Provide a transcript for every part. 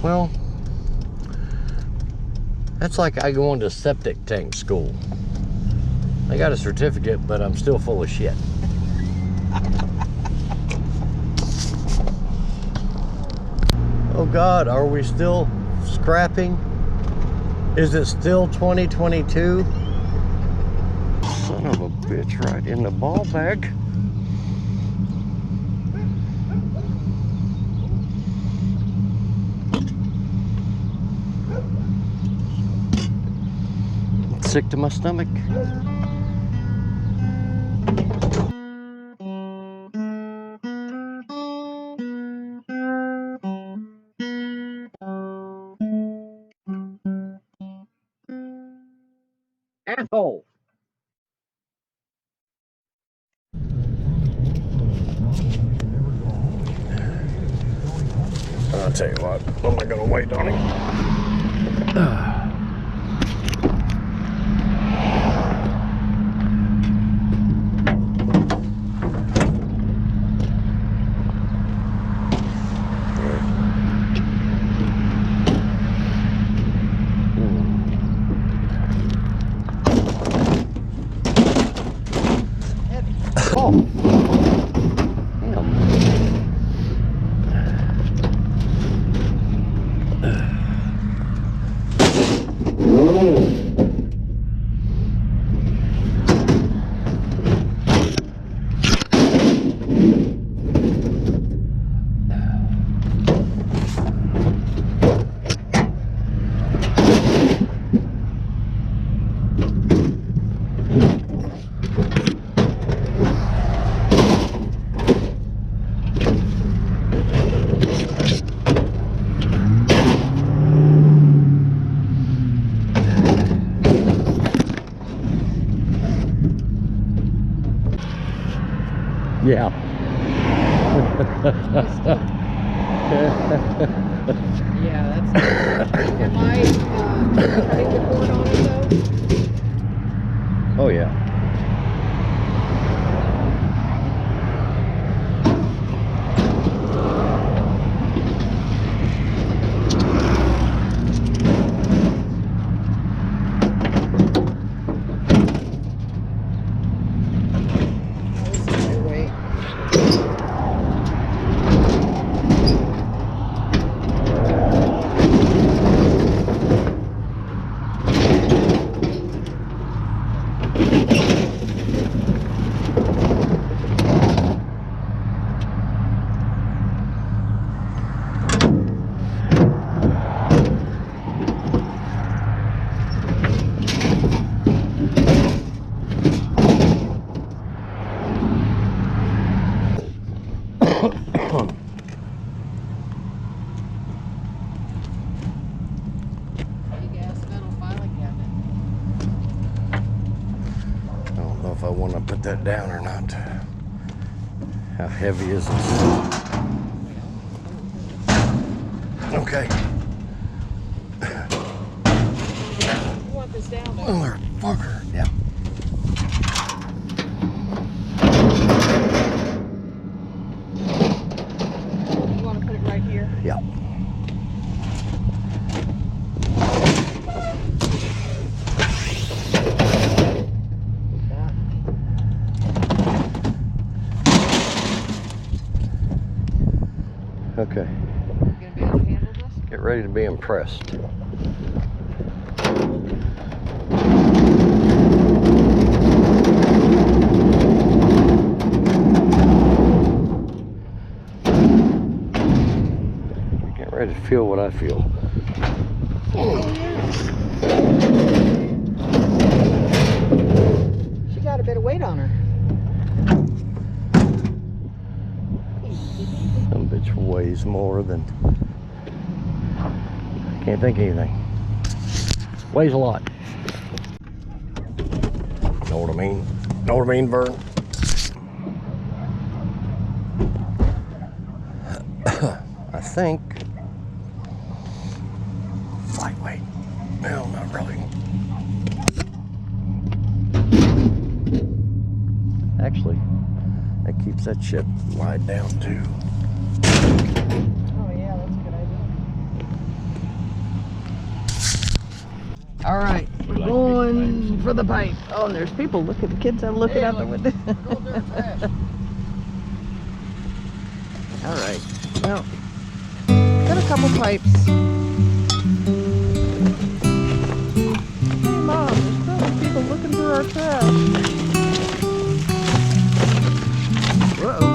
Well, that's like I going to septic tank school. I got a certificate, but I'm still full of shit. Oh God, are we still scrapping? Is it still 2022? Son of a bitch, right in the ball bag. Sick to my stomach. Asshole. I'll tell you what, I'm not gonna wait on him. Yeah. Yeah, that's. Am I cutting the cord on it though? Oh yeah. If I want to put that down or not. How heavy is this? Okay. You want this down there? Motherfucker. Yeah. You want to put it right here? Yeah. Okay. You gonna be able to handle this? Get ready to be impressed. Get ready to feel what I feel. Oh yeah. She got a bit of weight on her. Some bitch weighs more than... Can't think of anything. Weighs a lot. Know what I mean? Know what I mean, Vern? I think... Lightweight. No, not really. Actually, that keeps that shit lied down too. Oh yeah, that's a good idea. All right, we're going for the pipe. Oh, and there's people looking. Kids are looking out the window. All right. Well, got a couple pipes. Hey, Mom, there's probably people looking for our trash. Whoa.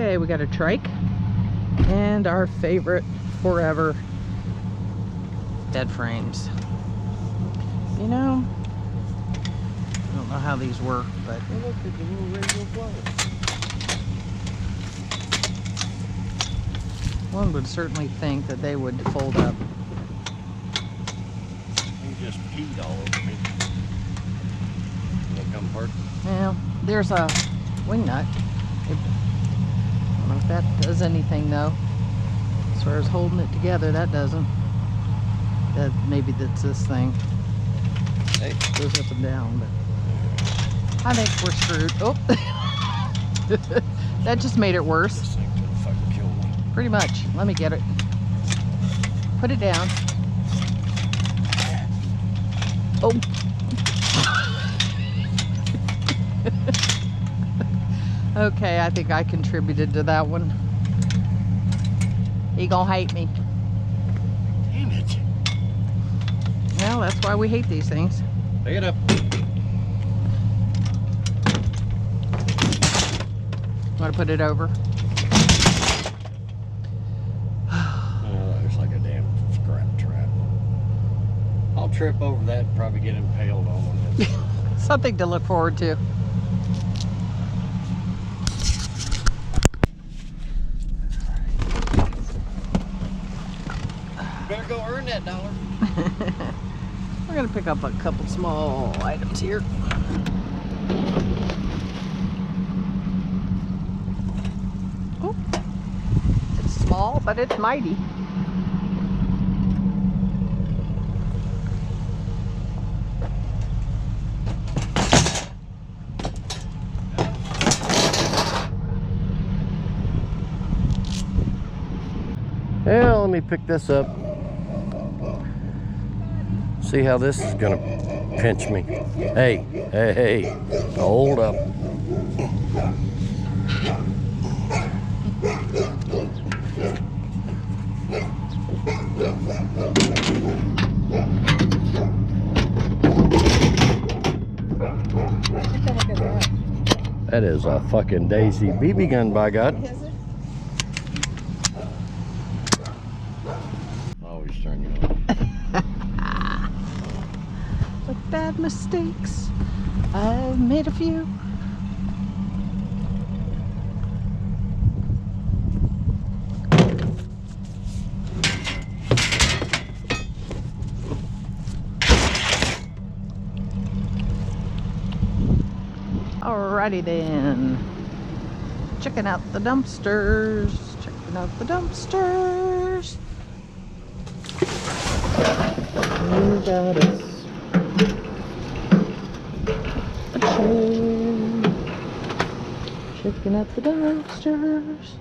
Okay, we got a trike and our favorite forever bed frames. You know, I don't know how these work, but Hey, look at the little rainbow flowers. one would certainly think that they would fold up. You just peed all over me. Will it come apart? Well, there's a wing nut. I don't know if that does anything though. As far as holding it together, that doesn't. That maybe that's this thing. Hey. It goes up and down, but I think we're screwed. Oh, that just made it worse. This thing could fucking kill me. Pretty much. Let me get it. Put it down. Oh. Okay, I think I contributed to that one. He gonna hate me. Damn it. Well, that's why we hate these things. Pick it up. Want to put it over? Oh, there's like a damn scrap trap. I'll trip over that and probably get impaled on it. Something to look forward to. Better go earn that dollar. We're gonna pick up a couple small items here. Oh, it's small, but it's mighty. Yeah, let me pick this up. See how this is gonna pinch me. Hey, hey, hey, hold up. That is a fucking Daisy BB gun, by God. Is it? Always turn you on. With bad mistakes, I've made a few. Alrighty then. Checking out the dumpsters. Checking out the dumpsters. We got us a chair. Checking out the dumpsters.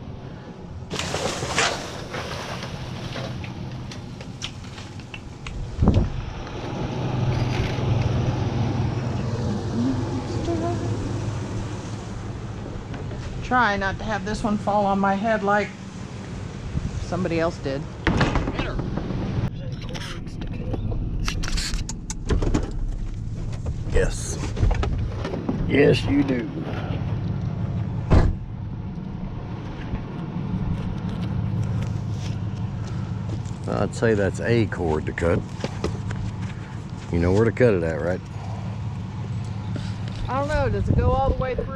Try not to have this one fall on my head like somebody else did. Yes. Yes, you do. I'd say that's a cord to cut. You know where to cut it at, right? I don't know, does it go all the way through?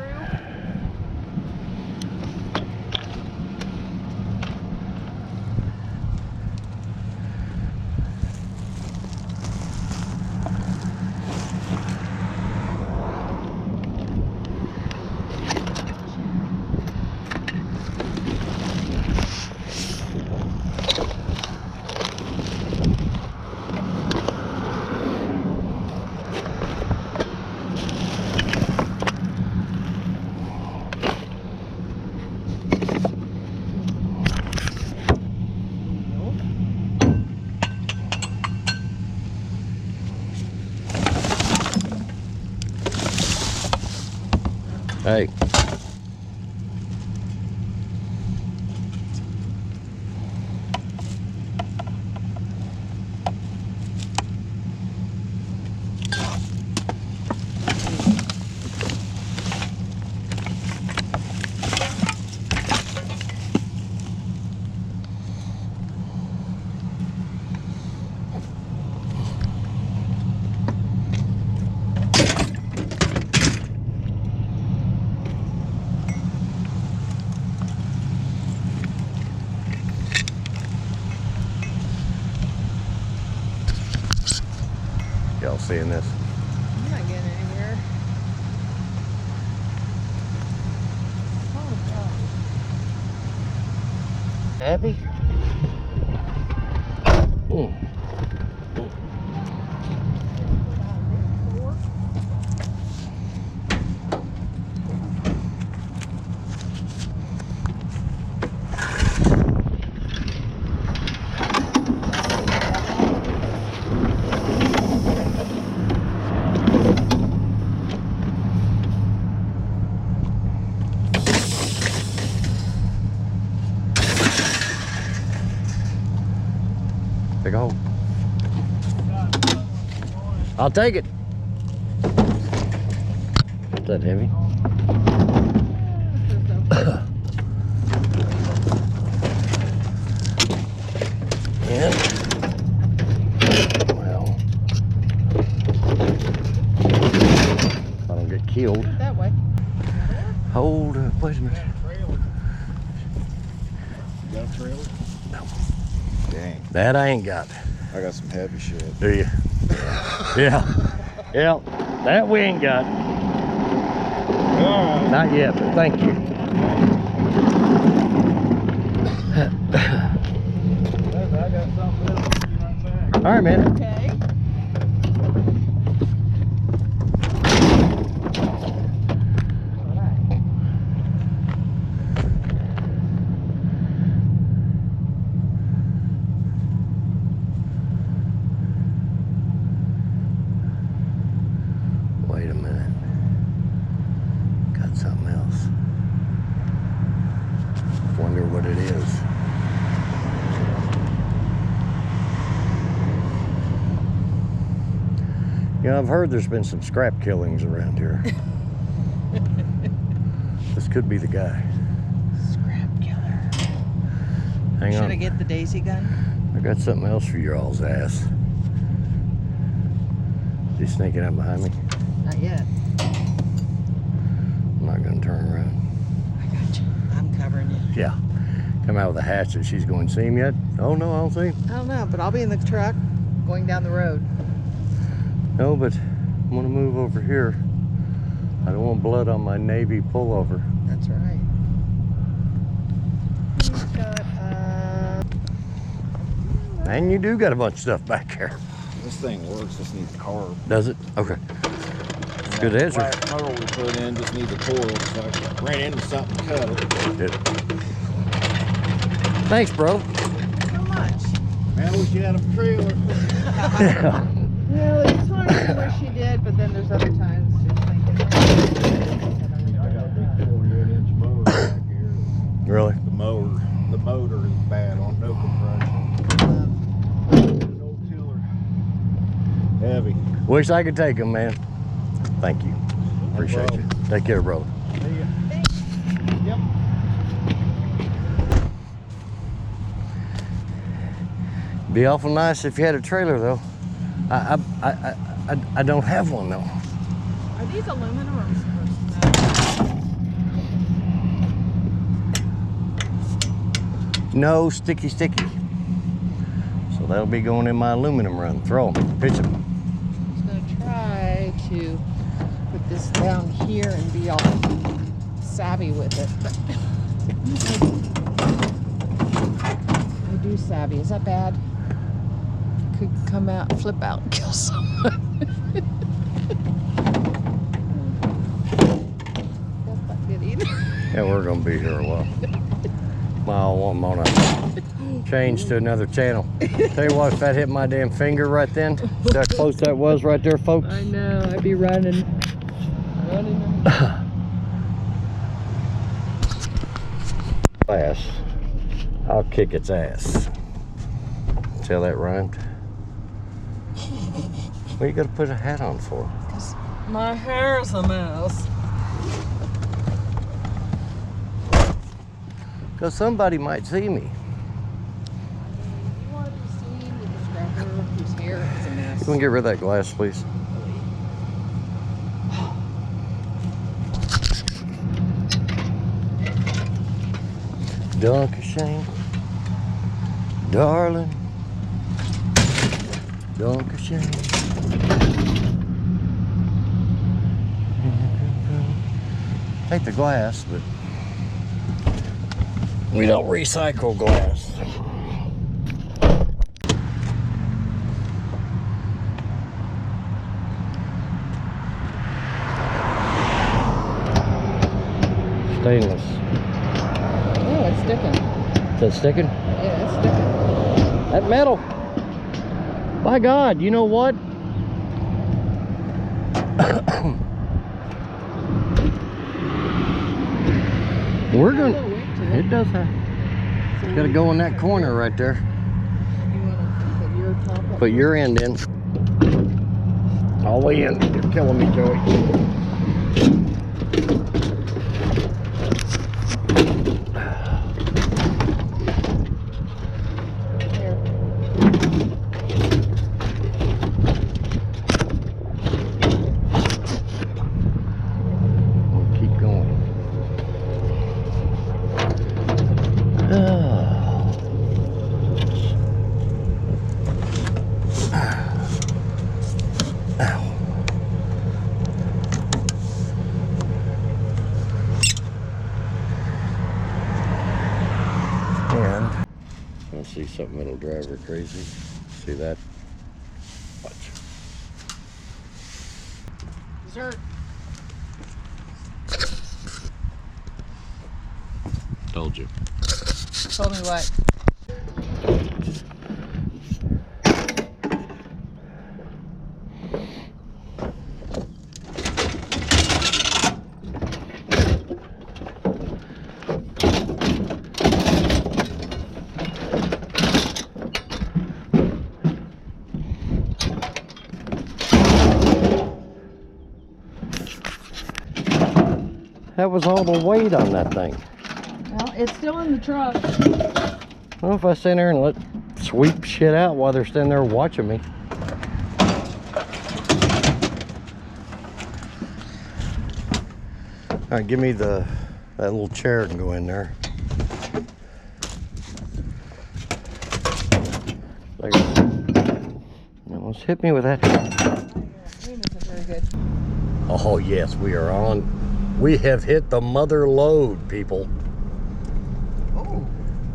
Hey. Y'all seeing this? I'm not getting anywhere. Oh, God. Happy? Big hole. I'll take it. Is that heavy? And, well, if I don't get killed. That way. Hold up, wait a minute. You got a trailer? No. Dang. That I ain't got. I got some heavy shit. Do you? Yeah. Yeah. That we ain't got. Not yet, but thank you. I got something else to do right back. All right, man. Okay. Wait a minute. Got something else. Wonder what it is. You know, I've heard there's been some scrap killings around here. This could be the guy. Scrap killer. Hang Should on. I get the daisy gun? I got something else for your all's ass. Is he sneaking up behind me? Not yet. I'm not gonna turn around. I got you. I'm covering you. Yeah. Come out with a hatchet. She's going, see him yet? Oh no, I don't see him. I don't know, but I'll be in the truck going down the road. No, but I'm gonna move over here. I don't want blood on my Navy pullover. That's right. Man, you do got a bunch of stuff back there. This thing works, just needs a carb. Does it? Okay. That's a good answer. Black motor we put in just needs a coil, so I ran into something, cut it. Good. Thanks, bro. So much. Man, I wish you had a trailer. Well, there's times where she did, but then there's other times just thinking. I got a big 48-inch motor back here. Really? The motor is bad on no compression. No tiller. Heavy. Wish I could take them, man. Thank you. Appreciate you. Take care, brother. See ya. Yep. Be awful nice if you had a trailer, though. I don't have one, though. Are these aluminum or No sticky. So that'll be going in my aluminum run. Throw them, pitch them. I'm just gonna try to put this down here and be all savvy with it. But I do savvy. Is that bad? Could come out, flip out, and kill someone. That's not good either. Yeah, we're gonna be here a while. Well, I'm gonna change to another channel. Tell you what, if that hit my damn finger right then, see how close that was right there, folks? I know, I'd be running. Ass. I'll kick its ass. See how that rhymed? What you gotta put a hat on for? My hair's a mess. Because somebody might see me. You want to be seen with a scrapper whose hair is a mess. You want to get rid of that glass, please? Dankeschön, darling. Dankeschön. Take the glass, but we don't recycle glass. Stainless. Oh, it's sticking. Is that sticking? Yeah, it's sticking. That metal. By God, you know what? We're gonna. It does have. It's gotta go in that corner right there. You want to put your top up? Put your end in. All the way in. You're killing me, Joey. Here. We'll keep going. And I'll see something that'll drive her crazy. See that? Watch. Dessert. Told you. Told me what? That was all the weight on that thing. Well, it's still in the truck. Well, if I stand there and sweep shit out while they're standing there watching me. All right, give me that little chair and go in there. Almost hit me with that. Aim isn't very good. Oh yes, we are on. We have hit the mother lode, people. Oh.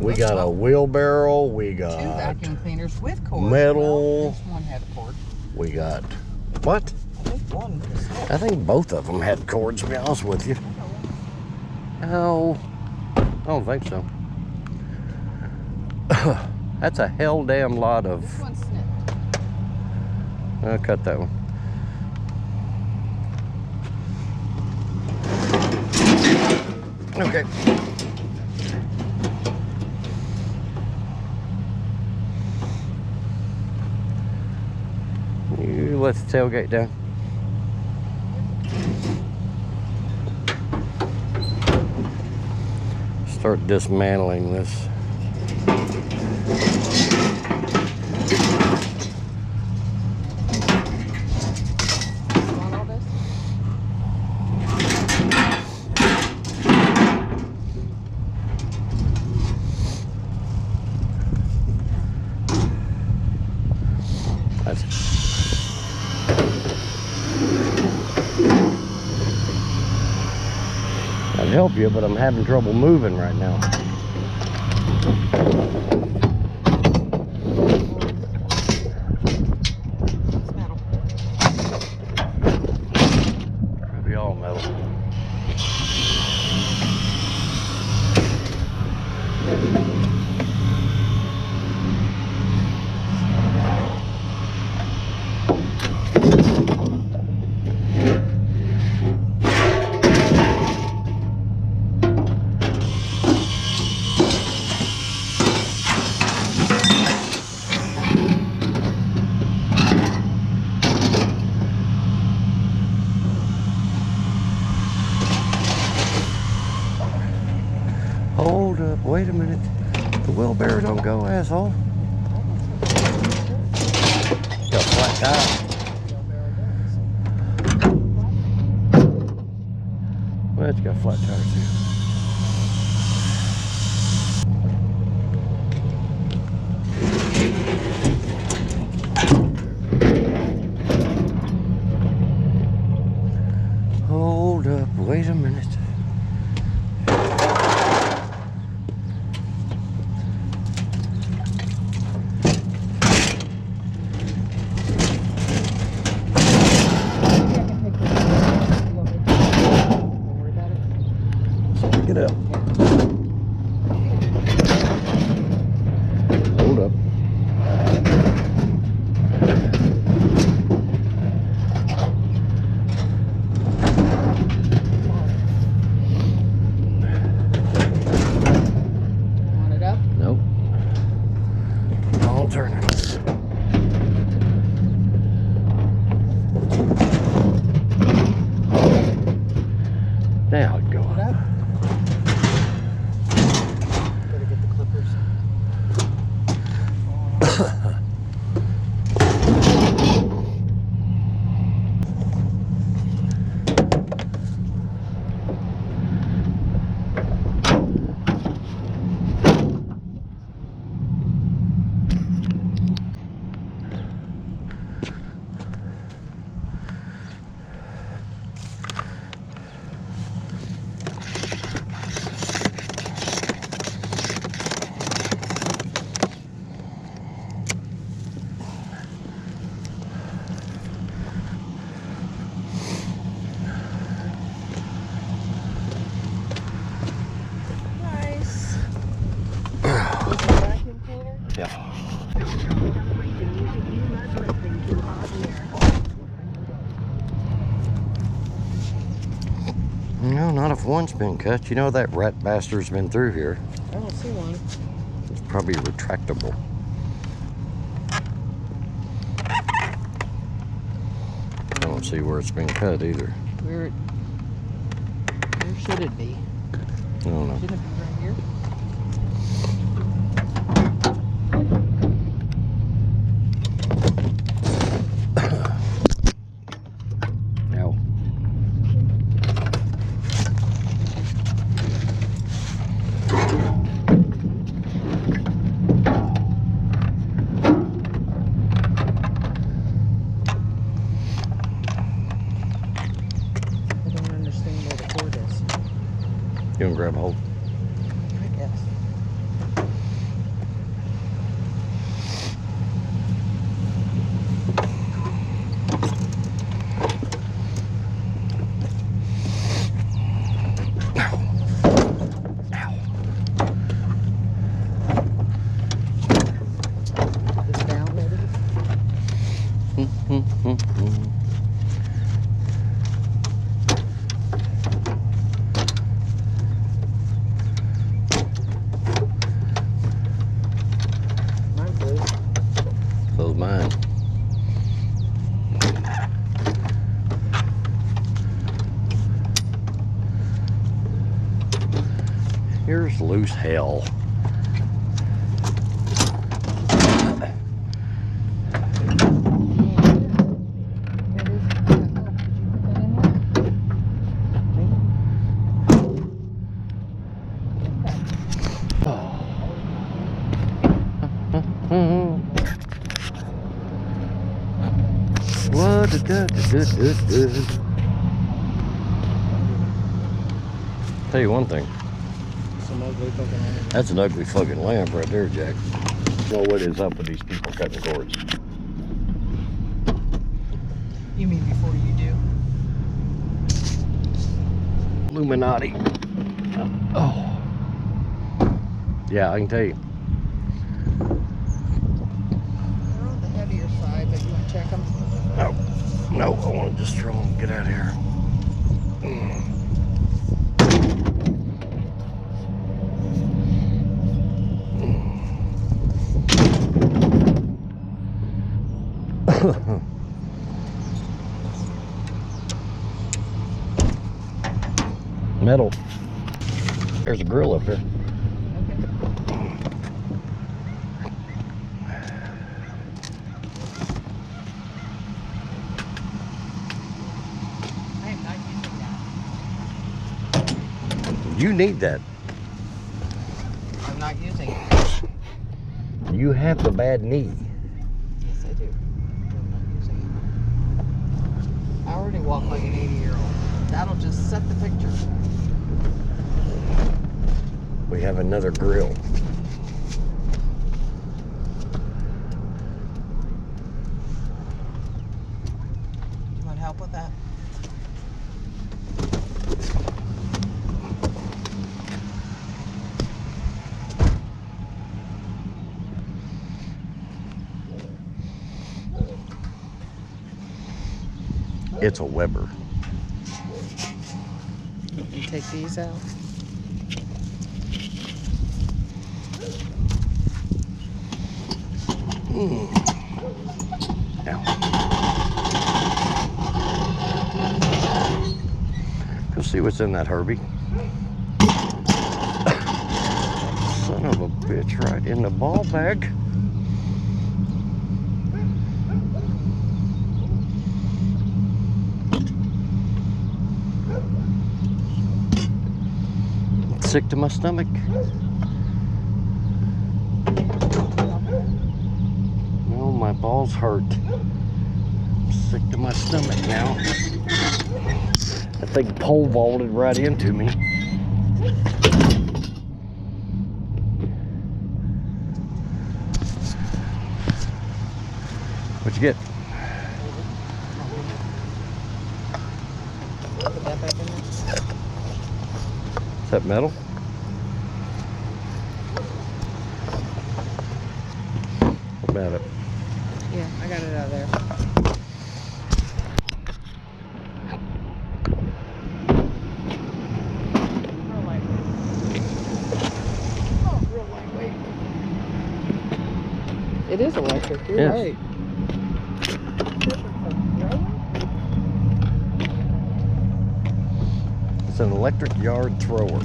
We got a wheelbarrow. We got 2 vacuum cleaners with cord. metal. Well, one had a cord. We got what? I think one was it. I think both of them had cords, to be honest with you. Oh, I don't think so. That's a hell damn lot of. This one's snipped. I'll cut that one. Okay. You let the tailgate down. Start dismantling this. Want all this? I'd help you, but I'm having trouble moving right now. It's metal. Probably all metal. Hold up, wait a minute. The wheelbarrow don't go, asshole. Got a flat tire. Well, it's got a flat tire too. Hold up, wait a minute. Get up. Hold up. Want it up? Nope. I'll turn it. Now it go Want it up. up? Better get the clippers. Nice. Vacuum cleaner? Yeah. No, not if one's been cut. You know that rat bastard's been through here. I don't see one. It's probably retractable. I don't see where it's been cut either. Where should it be? I don't know. Shouldn't it be right here? Ow. I don't understand where the cord is. You want to grab a hold? I guess. Here's loose hell. What Tell you one thing. Some ugly fucking lamp. That's an ugly fucking lamp right there, Jack. Know what is up with these people cutting cords? You mean before you do? Illuminati. Oh. Yeah, I can tell you. They're on the heavier side, but you want to check them? No, I want to just throw them. Get out of here. Metal. There's a grill up here. I am not using that. You need that. I'm not using it. You have the bad knee. Yes, I do. I'm not using it. I already walk like an 80-year-old. That'll just set the picture. We have another grill. You want help with that? It's a Weber. You take these out. Now. Go see what's in that Herbie. Son of a bitch, right in the ball bag. Sick to my stomach. No, my balls hurt. I'm sick to my stomach now. That thing pole vaulted right into me. What'd you get? Put that back in there. Is that metal? What about it? Yeah, I got it out of there. Real lightweight. Oh, real lightweight. It is electric, you're Yes. right. It's an electric yard thrower.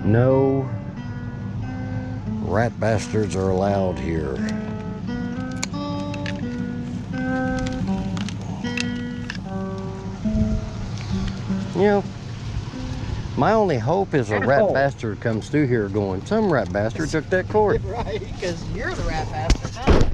No rat bastards are allowed here. You know, my only hope is a rat bastard comes through here going, some rat bastard took that cord. Right, because you're the rat bastard now.